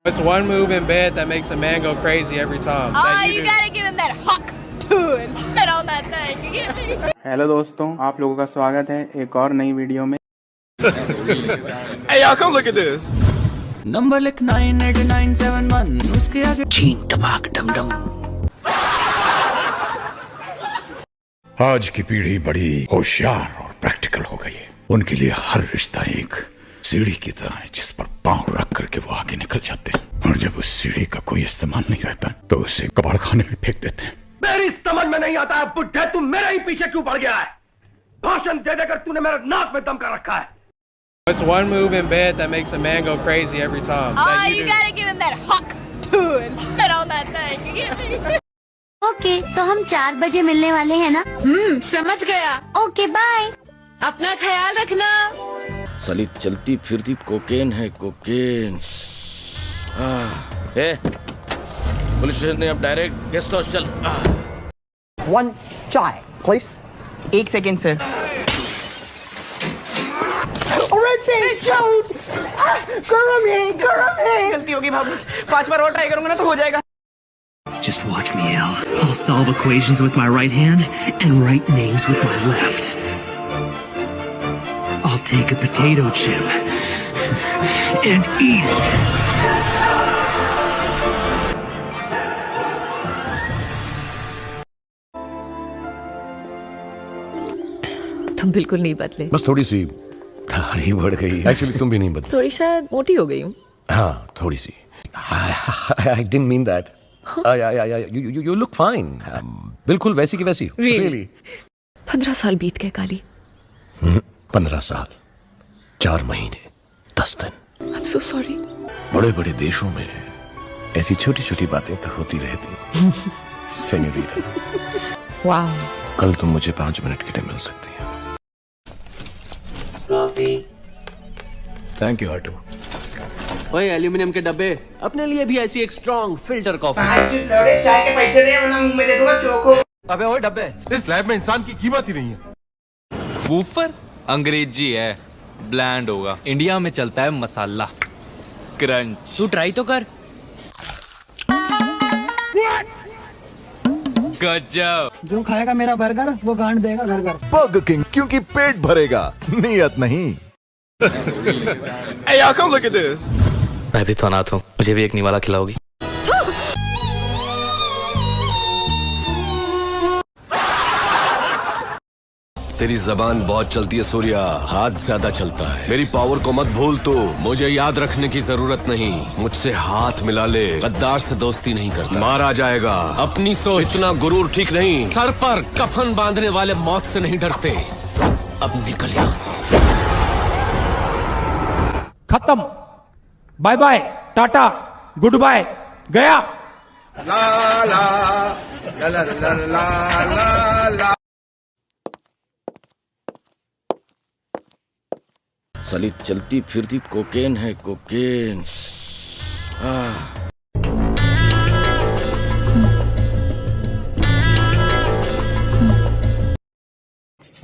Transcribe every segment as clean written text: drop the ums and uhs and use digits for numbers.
It's one move in bed that makes a man go crazy every time. Oh, you gotta give him that huck too and spit on that thing. You get me? Hello दोस्तों, आप लोगों का स्वागत है एक और नई video में। Hey y'all, come look at this. Number लिख 98971 उसके आगे चीन टपाक डमडम। आज की पीढ़ी बड़ी होशियार और प्रैक्टिकल हो गई है। उनके लिए हर रिश्ता एक सीढ़ी की तरह है जिस पर पांव रख करके वो आगे निकल जाते हैं, और जब उस सीढ़ी का कोई इस्तेमाल नहीं रहता तो उसे कबाड़ खाने में फेंक देते हैं। मेरी समझ में नहीं आता है बुड्ढे, तू मेरे ही पीछे क्यों पड़ गया है? भाषण दे देकर तूने मेरे नाक में दम कर रखा है। It's one move in bed that makes a man go crazy every time. Oh, you gotta give him that huck too and spit on that thing. You get me? Okay, तो हम 4 बजे मिलने वाले हैं ना? समझ गया। Okay bye. अपना ख्याल रखना। साली चलती फिरती कोकेन है, कोकेन। पुलिस स्टेशन ने अब डायरेक्ट गेस्ट हाउस चल। 1 चाय प्लीज। 1 second sir. गलती होगी भाभी, 5 बार और ट्राई करूंगा ना तो हो जाएगा। Just watch me, Al. I'll solve equations with my right hand and write names with my left. I'll take a potato chip and eat it. तुम बिल्कुल नहीं बदले। बस थोड़ी सी दाढ़ी बढ़ गई। एक्चुअली तुम भी नहीं बदली। थोड़ी शायद मोटी हो गई हूँ। हाँ, थोड़ी सी। I didn't mean that. You look fine. बिल्कुल वैसी की वैसी। Really? 15 साल बीत गए काली। 15 साल, 4 महीने, 10 दिन। I'm so sorry. बड़े बड़े देशों में ऐसी छोटी छोटी बातें तो होती रहती। सेन्योरिटा। Wow. कल तुम मुझे 5 मिनट के लिए मिल सकती हैं। कॉफी। थैंक यू हटू। ओए एल्यूमिनियम के डब्बे, अपने लिए भी ऐसी एक स्ट्रॉन्ग फिल्टर कॉफी। चाय के पैसे दे वरना मुंह में दे दूंगा चोको। अबे ओए डब्बे, इस लैब में इंसान की कीमत ही नहीं है। वूफर अंग्रेजी है, ब्लैंड होगा। इंडिया में चलता है मसाला, क्रंच। तू ट्राई तो कर। गजब। जो खाएगा मेरा बर्गर वो गांड देगा घर घर। बर्गर किंग, क्योंकि पेट भरेगा, नियत नहीं। Hey y'all, come look at this. मैं भी तो अनाथ हूँ, मुझे भी एक निवाला खिलाओगी? तेरी जबान बहुत चलती है सूर्या, हाथ ज्यादा चलता है। मेरी पावर को मत भूल तू, मुझे याद रखने की जरूरत नहीं। मुझसे हाथ मिला ले, गद्दार से दोस्ती नहीं करता, मारा जाएगा। अपनी सोच, इतना गुरूर ठीक नहीं। सर पर कफन बांधने वाले मौत से नहीं डरते। अब निकल यहाँ से। खत्म, बाय बाय, टाटा, गुड बाय, गया। ला ला ला ला ला ला ला। साली चलती फिरती कोकेन है, कोकेन।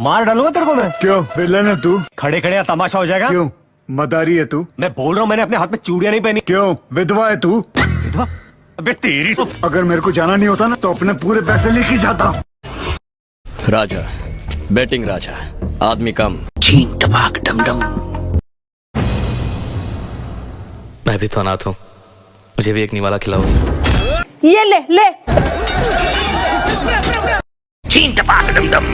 मार डालूंगा तेरे को मैं। क्यों विलन है तू? खड़े खड़े तमाशा हो जाएगा। क्यों मदारी है तू? मैं बोल रहा हूँ, मैंने अपने हाथ में चूड़ियां नहीं पहनी। क्यों विधवा है तू? विधवा? अबे तेरी तो। अगर मेरे को जाना नहीं होता ना तो अपने पूरे पैसे लेके जाता। राजा, बैटिंग राजा, आदमी कम। चीन टपाक डमडम। मैं भी तो अनाथ हूँ, मुझे भी एक निवाला खिलाओगी? ये ले ले। चीन टपाक डमडम।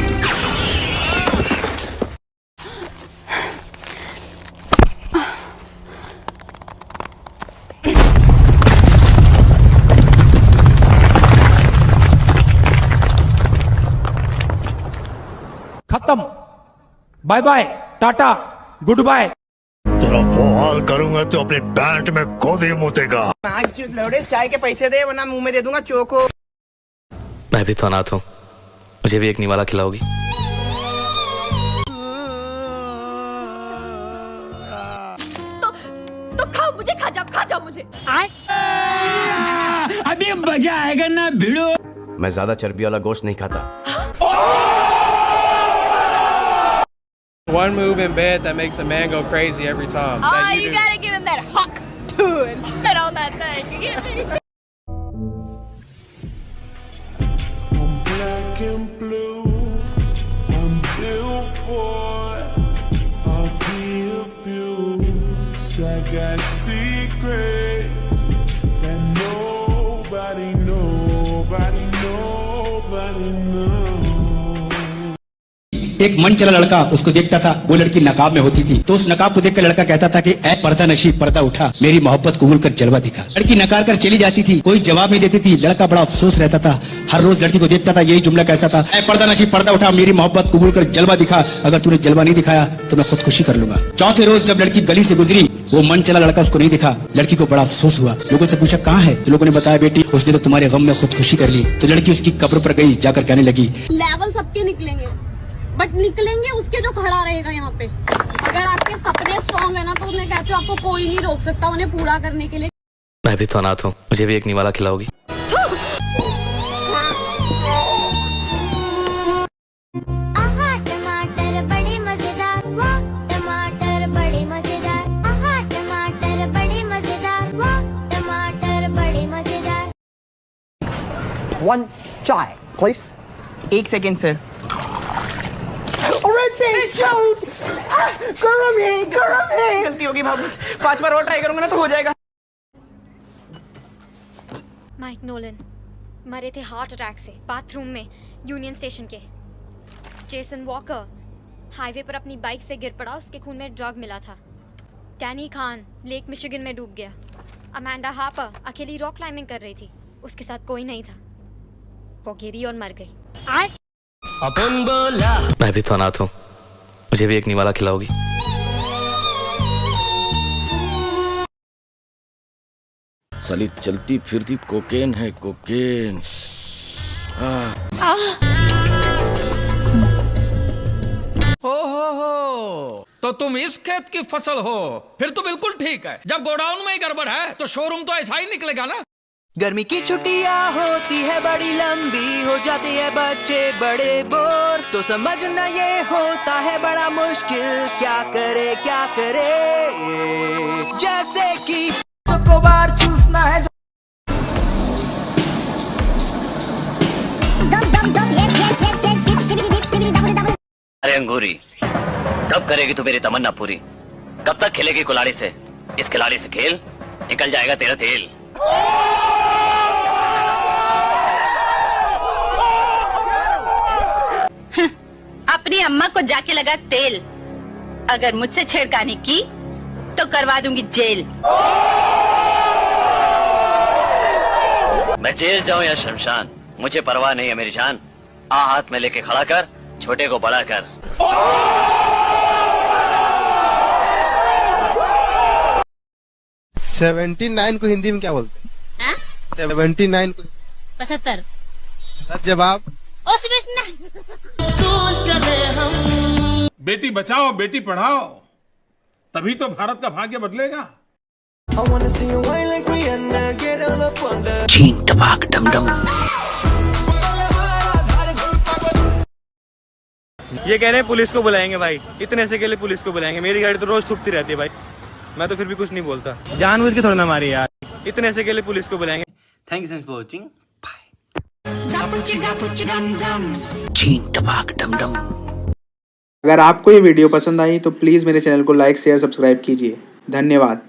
खत्म, बाय बाय, टाटा, गुड बाय। तेरा वो हाल करूंगा तो अपने बैंड में गोदी मुतेगा। चाय के पैसे दे वरना मुंह में दे दूंगा चोको। मैं भी तो अनाथ हूँ, मुझे भी एक निवाला खिलाओगी? तो खाओ मुझे, खा जाओ मुझे। अभी मजा आएगा ना भिड़ो। मैं ज्यादा चर्बी वाला गोश्त नहीं खाता। One move in bed that makes a man go crazy every time. Oh, you gotta give him that huck to and spit on that thing. You get me? I'm black and blue. I'm built for all the abuse. I got secrets that nobody knows. एक मन चला लड़का उसको देखता था, वो लड़की नकाब में होती थी, तो उस नकाब को देखकर लड़का कहता था कि ऐ पर्दा नशी पर्दा उठा, मेरी मोहब्बत कबूल कर जलवा दिखा। लड़की नकार कर चली जाती थी, कोई जवाब नहीं देती थी, लड़का बड़ा अफसोस रहता था, हर रोज लड़की को देखता था, यही जुमला कैसा था, ऐ पर्दा नशी पर्दा उठा, मेरी मोहब्बत कबूल कर जलवा दिखा, अगर तूने जलवा नहीं दिखाया तो मैं खुदकुशी कर लूंगा। चौथे रोज जब लड़की गली से गुजरी, वो मन चला लड़का उसको नहीं दिखा, लड़की को बड़ा अफसोस हुआ, लोगों से पूछा कहाँ है, तो लोगों ने बताया बेटी उसने तो तुम्हारे गम में खुदकुशी कर ली। तो लड़की उसकी कब्र पर गई, जाकर कहने लगी लेवल सबके निकलेंगे, बट निकलेंगे उसके जो खड़ा रहेगा यहाँ पे। अगर आपके सपने स्ट्रॉन्ग है ना, तो उन्हें कहते हो आपको कोई नहीं रोक सकता उन्हें पूरा करने के लिए। मैं भी तो अनाथ हूँ, मुझे भी एक निवाला खिलाओगी? आहा टमाटर बड़े मजेदार, वाह टमाटर बड़े मजेदार, आहा टमाटर बड़े मजेदार, वाह टमाटर बड़े मजेदार। 1 chai, please. 1 second, sir. गलती होगी भाभी, 5 बार और ट्राई करूंगा ना तो हो जाएगा। माइक नोलन मरे थे हार्ट अटैक से बाथरूम में यूनियन स्टेशन के। जेसन वॉकर हाईवे पर अपनी बाइक से गिर पड़ा, उसके खून में ड्रग मिला था। डैनी खान लेक मिशिगन में डूब गया। अमेंडा हार्पर अकेली रॉक क्लाइंबिंग कर रही थी, उसके साथ कोई नहीं था, वो गिरी और मर गई। अपन बोला मैं भी तो अनाथ हूँ, मुझे भी एक निवाला खिलाओगी? साली चलती फिरती कोकेन है, कोकेन। हो तो तुम इस खेत की फसल हो, फिर तो बिल्कुल ठीक है। जब गोडाउन में ही गड़बड़ है तो शोरूम तो ऐसा ही निकलेगा ना। गर्मी की छुट्टियां होती है बड़ी लंबी, हो जाते हैं बच्चे बड़े बोर, तो समझना ये होता है बड़ा मुश्किल, क्या करे जैसे कि चोकोबार चूसना है। अरे अंगूरी, कब करेगी तू मेरी तमन्ना पूरी? कब तक खेलेगी कुल्हाड़ी से? इस खिलाड़ी से खेल, निकल जाएगा तेरा तेल। अपनी अम्मा को जाके लगा तेल, अगर मुझसे छेड़खानी की तो करवा दूंगी जेल। मैं जेल जाऊं या शमशान, मुझे परवाह नहीं है मेरी जान। आ हाथ में लेके खड़ा कर, छोटे को बड़ा कर। 79 को हिंदी में क्या बोलते हैं? 79 को 75 जवाब। स्कूल चले हम। बेटी बचाओ बेटी पढ़ाओ, तभी तो भारत का भाग्य बदलेगा। चीन टपाक डमडम। ये कह रहे हैं पुलिस को बुलाएंगे भाई, इतने से के लिए पुलिस को बुलाएंगे। मेरी गाड़ी तो रोज ठुकती रहती है भाई, मैं तो फिर भी कुछ नहीं बोलता। जानबूझ के थोड़ा ना मारी यार, इतने से के लिए पुलिस को बुलाएंगे। Thank you for watching. चीन टपाक डमडम। अगर आपको ये वीडियो पसंद आई तो प्लीज़ मेरे चैनल को लाइक शेयर सब्सक्राइब कीजिए। धन्यवाद।